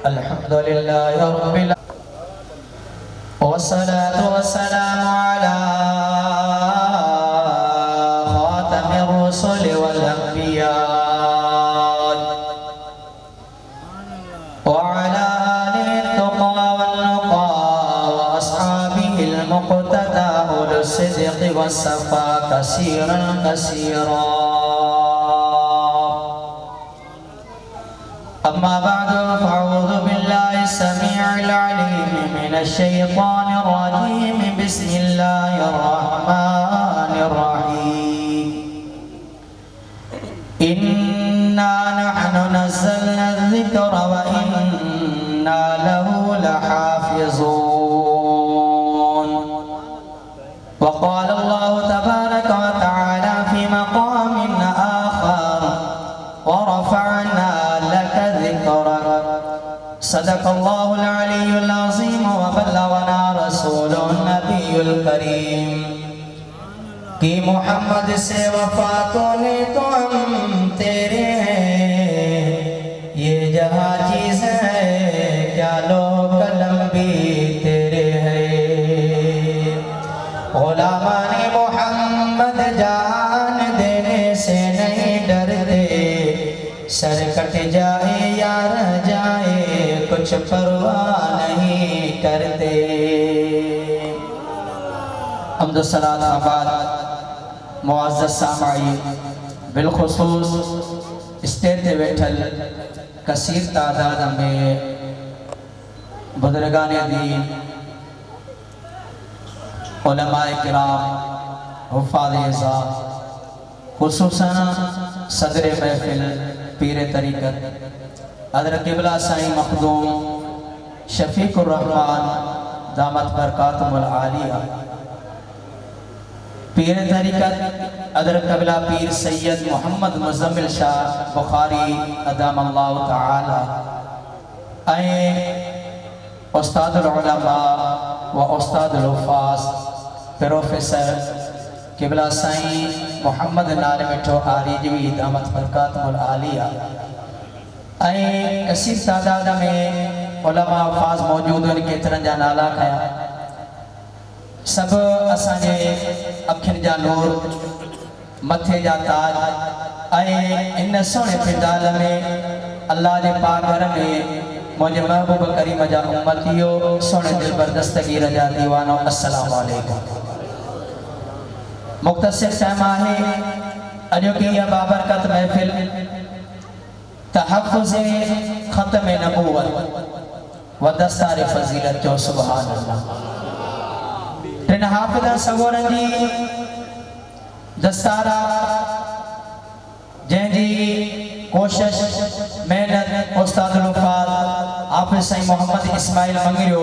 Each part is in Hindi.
अल्हम्दुलिल्लाहि रब्बिल वस्सलातु वस्सलामु अला खातमिर रुसुल वल अंबिया व अला आलिहि तुक़ा वन नुक़ा व अस्हाबिहिल मुक़तदा उल सिद्क़ि वस्सफ़ा कसीरन कसीरा। अम्मा बअदु फ़अऊज़ु बिल्लाहि समीइल अलीम मिनश शैतानिर रजीम। बिस्मिल्लाहिर रहमानिर रहीम। इन्ना नहनु नज़्ज़लना ज़िक्रा व इन्ना लहु लहाफ़िज़ून। व क़ाल अल्लाहु तबारक व तआला फ़ी मक़ामिन आख़र व रफ़अना लक ज़िक्रक। सदक़ल्लाहुल अलीयुल अज़ीम व बल्लगना रसूलुन नबियुल करीम। कि मोहम्मद से वफ़ा तूने तो हम तेरे हैं, ये जहाँ चीज़ है क्या लो कलम भी तेरे हैं। ग़ुलामाने मोहम्मद जान देने से नहीं डरते, सर कट जाए या रह जाए कुछ परवाह नहीं करते। हम्द सलात आबाद मुअज़्ज़ज़ सामाईन, बिलखुसूस स्टेज पे बैठल कसीर तादाद में बुज़ुर्गाने दीन, उलमाए किराम, हुफ़ाज़े इज़्ज़ात, खुसूसन सदर महफिल पीर तरीक़त हज़रत क़िबला साईं मखदूम शफ़ीक़ुर रहमान दामत बरकातुहुल आलिया, पीर तरीक़त हज़रत क़िबला पीर सैयद मोहम्मद मुज़म्मिल शाह बुखारी अदामल्लाहु तआला, उस्तादुल उलमा व उस्तादुल हुफ़ाज़ प्रोफेसर क़िबला साईं मोहम्मद नाले मिठो आरिजवी दामत बरकातुहुल आलिया। कसीर तादाद में उलमा हुफ़ाज़ मौजूद आहिनि। केतिरनि जा नाला खया। सब असांजे अखियुनि जा नूर, मथे जा ताज। इन सोने फिदाल में अल्लाह जे पाक घर में मुझे महबूब करीम जा उम्मतियो सोने दिलबर दस्तगीर जा दीवानो अस्सलामु अलैकुम। मुख्तसर टाइम आहे अॼु की यह बाबरकत महफिल तहफ़्फ़ुज़े ख़त्म नबूवत व दस्तार फ़ज़ीलत जो सुभान अल्लाह। टिन हाफ़िज़ सगोरनि जी दस्तारा जंहिंजी कोशिश मेहनत उस्तादुल हुफ़ाज़ हाफ़िज़ साईं मोहम्मद इस्माइल मंगरियो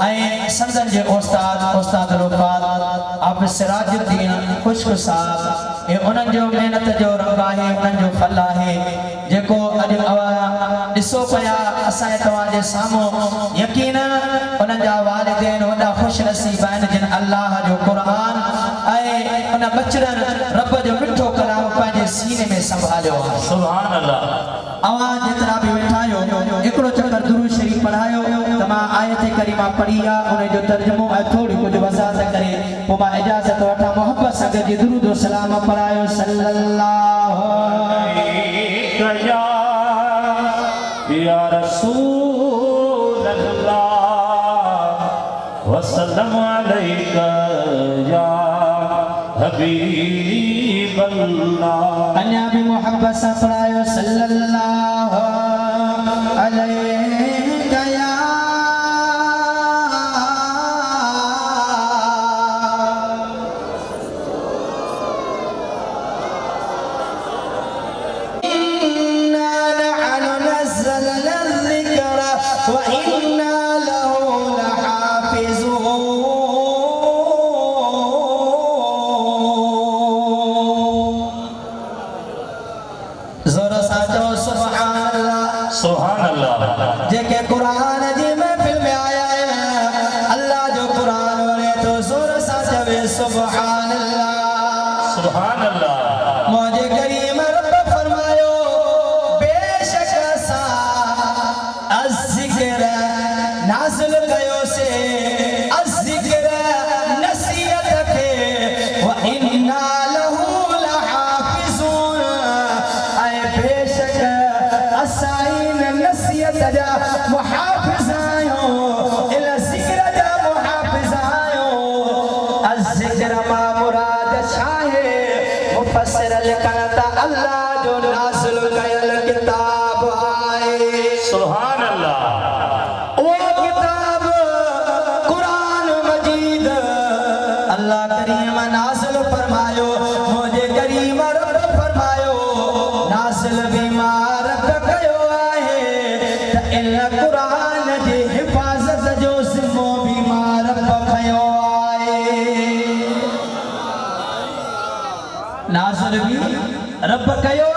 ऐं संदन जे उस्तादुल हुफ़ाज़ हाफ़िज़ सिराजुद्दीन खुश्क साहब, ये उन्हनि जो मेहनत जो रंग आहे, उन्हनि जो फल आहे जेको अॼु ॾिसो पिया असांजे तव्हांजे साम्हूं। यकीनन उन्हनि जा वालिदैन वॾा ख़ुशनसीब आहिनि जिन अल्लाह जो क़ुरान ऐं उन बचड़नि रब जो मिठो कलाम पंहिंजे सीने में संभालियो आहे। सुभान अल्लाह। अवां जेतिरा बि वेठा आहियो हिकिड़ो चकर दुरूद शरीफ़ पढ़ायो त मां आयत करीमा पढ़ी आहे, उन जो तर्जुमो ऐं थोरी कुझु वज़ाहत करे पोइ मां इजाज़त वठां। मोहब्बत सां गॾु दुरूद व सलाम पढ़ायो। सल्लल्लाहु अलैहि या रसूल अल्लाह वसल्लम अलैका या हबीब अल्लाह। अन्या भी मोहब्बत से पढ़ायो। सल्लल्लाहु अलैका या जेके कुरान जी महफिल में आया है, अल्लाह जो कुरान वणे तो जोर सा चवे सुभान अल्लाह। सुभान अल्लाह। मौजे करीम रब फरमायो बेशक सा सजा मुहाफिज आयो इल जिक्र जा मुहाफिज आयो अज जिक्र मा मुराद शाहे मुफस्सिर लिखनता अल्लाह जो नाज़िल कयल किताब आए सुभान अल्लाह वो किताब कुरान मजीद अल्लाह करीम नाज़िल फरमायो मुझे करीम रब फरमायो नाज़िल बीमार कयो आहे त इन कुरान जी हिफाज़त जो ज़िम्मो बीमार खयो आहे नाज़िल भी रब कयो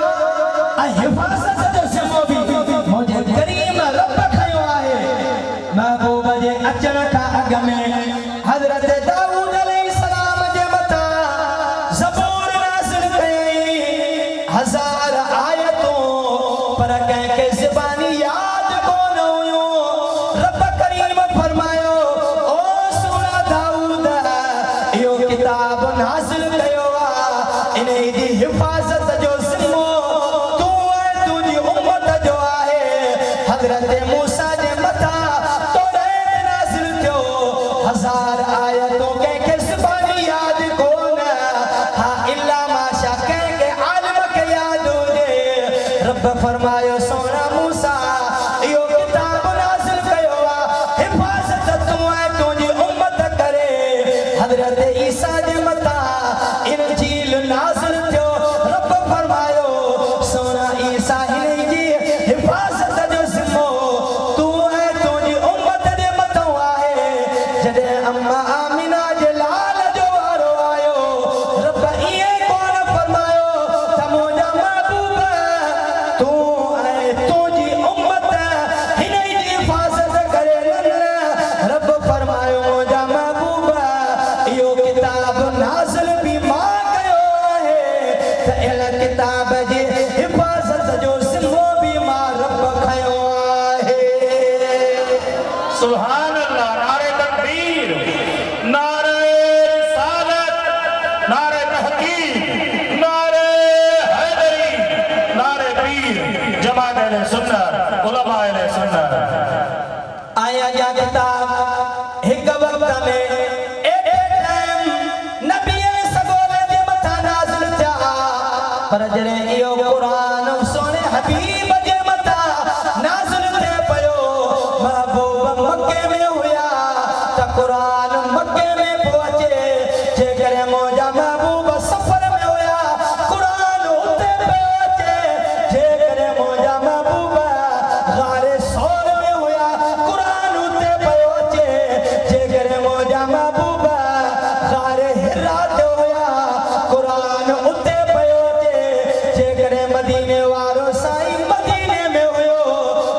ऐं हिफाज़त जो ज़िम्मो भी मुझे करीम रब खयो आहे महबूब जे अचण खां अॻु में हज़रत दाऊद अलैहिस्सलाम जे मथां ज़बूर नाज़िल कई 1000 आयतूं पर कंहिंखे ज़बानी यादि कोन हुयूं रब करीम फरमायो ओ सुहिणा दाऊद इहो किताब नाज़िल कयो आहे इन जी हिफाज़त जो ज़िम्मो तूं ऐं तुंहिंजी उम्मत जो आहे हज़रत मूसा जे मथां तौरात नाज़िल थियो 1000 आयतूं कंहिंखे ज़बानी यादि कोन हा इल्ला माशा कंहिंखे आलिम खे यादि हुजे रब फरमायो सोना मूसा इहो किताब नाज़िल कयो आहे हिफाज़त तूं ऐं तुंहिंजी उम्मत करे हज़रत ईसा जे मथां इंजील नाज़िल थियो रब फरमायो सोना ईसा इन जी हिफाज़त जो ज़िम्मो तूं ऐं तुंहिंजी उम्मत जे मथां आहे जॾहिं अम्मा आमिना जे लाल जो वारो आयो रब ईअं कोन फरमायो त मुंहिंजा महबूब तूं ऐं तुंहिंजी उम्मत हिन जी हिफाज़त करे न रब फरमायो मुंहिंजा महबूब इहो किताब नाज़िल बि मां कयो आहे त इन किताब जी हिफाज़त जो ज़िम्मो बि मां रब खयो आहे सुभान अल्लाह नारे तकबीर नारे रिसालत नारे तहकीक नारे हैदरी नारे पीर जमात अहले सुन्नत उलमा अहले सुन्नत आया या किताब हिक वक्त में एके टाइम नबी सगोले जे मथा नाज़िल थिया पर जॾहिं इहो क़ुरान सोने हबीब जे मथा नाज़िल थिए पियो महबूब मके में हुया त क़ुरान मके में पियो अचे जेकॾहिं मुंहिंजा महबूब सफ़र में हुया क़ुरान उते पियो अचे जेकॾहिं मुंहिंजा महबूब गारे सौर में हुया क़ुरान उते पियो अचे जेकॾहिं मुंहिंजा महबूब गारे हिरा ते हुया क़ुरान उते पियो अचे जेकॾहिं मदीने वारो साईं मदीने में हुयो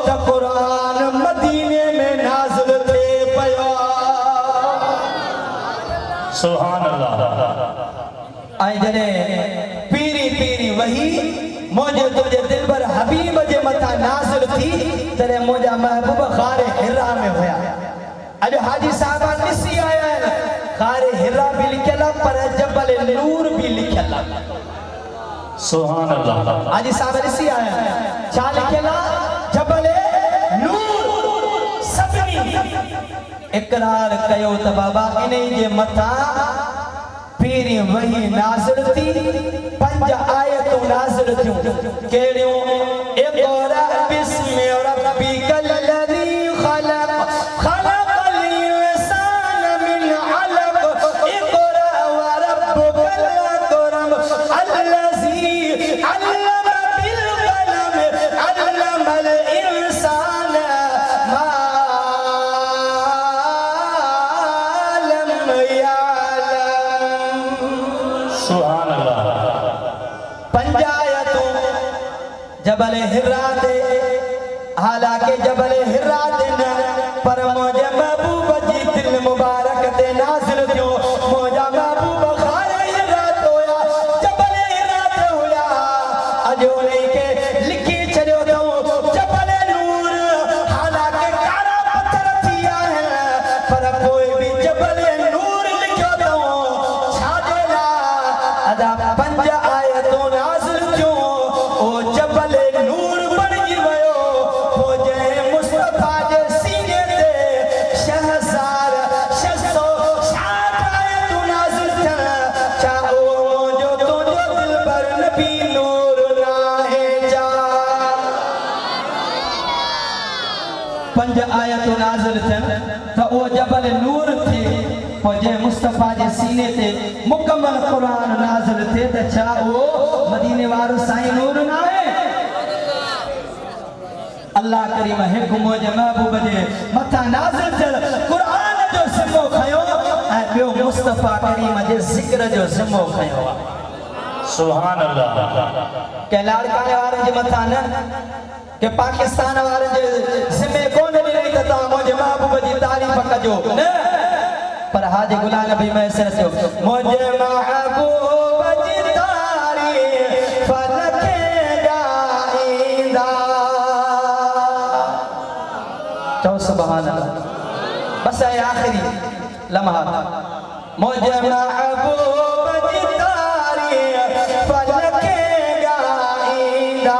त क़ुरान मदीने में नाज़िल थिए पियो सुभान अल्लाह ऐं जॾहिं पीरी पीरी वही मुंहिंजे तुंहिंजे दिलबर हबीब जे मथां नाज़िल थी तॾहिं मुंहिंजा महबूब गारे हिरा में हुया अॼु हाजी साहिबा ॾिसी आया आहिनि गारे हिरा बि लिखियल आहे पर जबल नूर बि लिखियल आहे सुभान अल्लाह हाजी साहिब ॾिसी आया आहिनि छा लिखियल आहे जबल नूर सभिनी इकरार कयो त बाबा इन जे मथां पीरी वही नाज़िल थी 5 आयतूं नाज़िल थियूं कहिड़ियूं इक़रा बिस्मि रब्बिकल लज़ी ख़लक़ ख़लक़ल इंसान मिन अलक़ इक़रा व रब्बुकल अकरम अल्लज़ी अल्लम बिल क़लम अल्लमल इंसान मा लम यअलम सुभान अल्लाह 5 आयतूं जबल हिरा ते हालांकि जबल हिरा ते न पर मुंहिंजे महबूब जी दिल मुबारक ते नाज़िल थियो मुंहिंजा महबूब गारे हिरा ते हुया जबल हिरा ते हुया अॼु उन्हई खे लिखी छॾियो अथऊं जबल नूर हालांकि कारा पत्थर थी आहिनि पर पोइ बि जबल नूर लिखियो अथऊं छाजे लाइ अदा 5 आयतूं नाज़िल थियूं ओ जबल नूर बणिजी वियो पोइ जंहिं पंज आयत नाज़िल थियन त ओ जबल नूर थी पो जे मुस्तफा जे सीने ते मुकम्मल कुरान नाज़िल थे त छा ओ मदीने वारो साईं नूर ना है अल्लाह करीम हिक मुंहिंजे महबूब जे मथा नाज़िल थियल कुरान जो ज़िम्मो खयो ऐं ॿियो मुस्तफा करीम जे ज़िक्र जो ज़िम्मो खयो सुभान अल्लाह के लाड़काने वारनि जे मथा न के पाकिस्तान वारनि जे ज़िम्मे कोन ॾिनई त तव्हां मुंहिंजे महबूब जी तारीफ़ कजो न पर हाजी गुलाम नबी मैसर थियो मुंहिंजे महबूब जी तारीफ़ लखे ॻाईंदा चओ सुभान अल्लाह बस है आखिरी लम्हा मुझे महबूब जी तारीफ़ लखे ॻाईंदा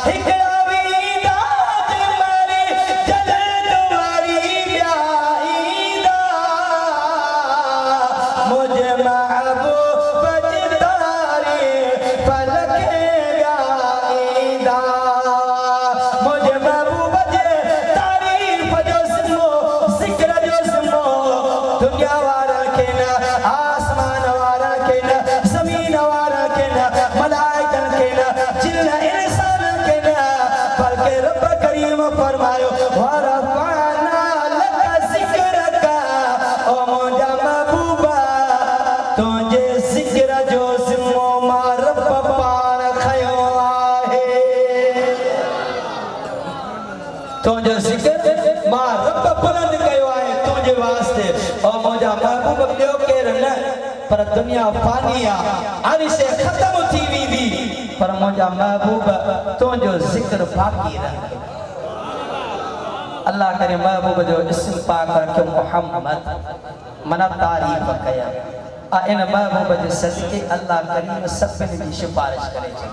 हिकिड़ा वीदा मरी जॾहिं तुम्हारी ॿियाईंदा मुझे महबूब जी तारीफ़ लखे ॻाईंदा मुझे महबूब जे दुनिया वारा के न आसमान वारा के न जमीन वारा के न मलाइकन के न जिन इंसान के न बल्कि रब करीम फरमायो वरफाना लक जिक्रका ओ मुंहिंजा महबूबा तुंहिंजे जिक्र जो ज़िम्मो मां रब पाण खयो आहे तुंहिंजो जिक्र मां रब बुलंद कयो आहे तुंहिंजे वास्ते ओ मुंहिंजा महबूब ॿियो केरु न पर दुनिया फानी आहे अर्श ख़त्म थी वेंदी पर मुंहिंजा महबूब तुंहिंजो ज़िक्र बाक़ी रहंदो अल्लाह करे महबूब जो इस्म पाक रखियो मुहम्मद मना तारीफ़ कया आ इन महबूब जे सदके अल्लाह करीम सभिनी जी सिफारिश करे छॾी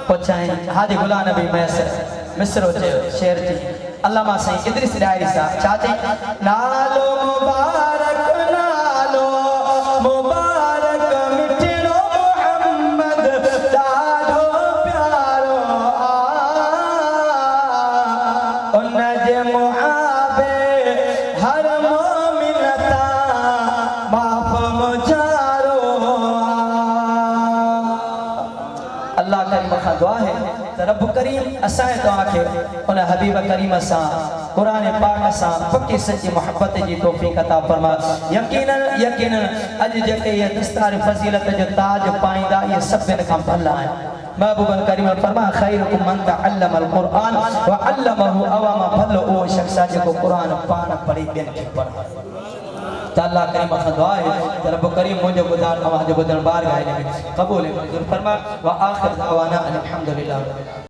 पोइ हाजी गुलाम नबी मैसर मिसरो चयो शेर जी अल्लामा साईं इद्रिस डायरी सा चाचे नालो मुबारक मिठड़ो मोहम्मद ॾाढो प्यारो उन जे मुहाबे हर मोमिन तां माफ़ मुजारो अल्लाह करीम खां दुआ है रब करीम असां तव्हांखे उन हबीब करीम सां कुरान पाक सां पक्की सच्ची मोहब्बत जी तौफीक अता फरमा यकीनन यकीनन अज जेके ये दस्तार फजीलत जो ताज पाइंदा ये सभिनि खां भला आहिनि महबूब करीम फरमा खैरुकुम मन तअल्लम अल कुरान व अल्लमहु अवामा भलो ओ शख्स जेको कुरान पाण पढ़ी ॿियनि खे पढ़ाए त अल्लाह करीम खां दुआ है त रब करीम मुंहिंजो ॿुधण तव्हांजो ॿुधण बारगाह में क़बूल मंज़ूर फरमा व आखिर दअवाना अल्हम्दुलिल्लाह।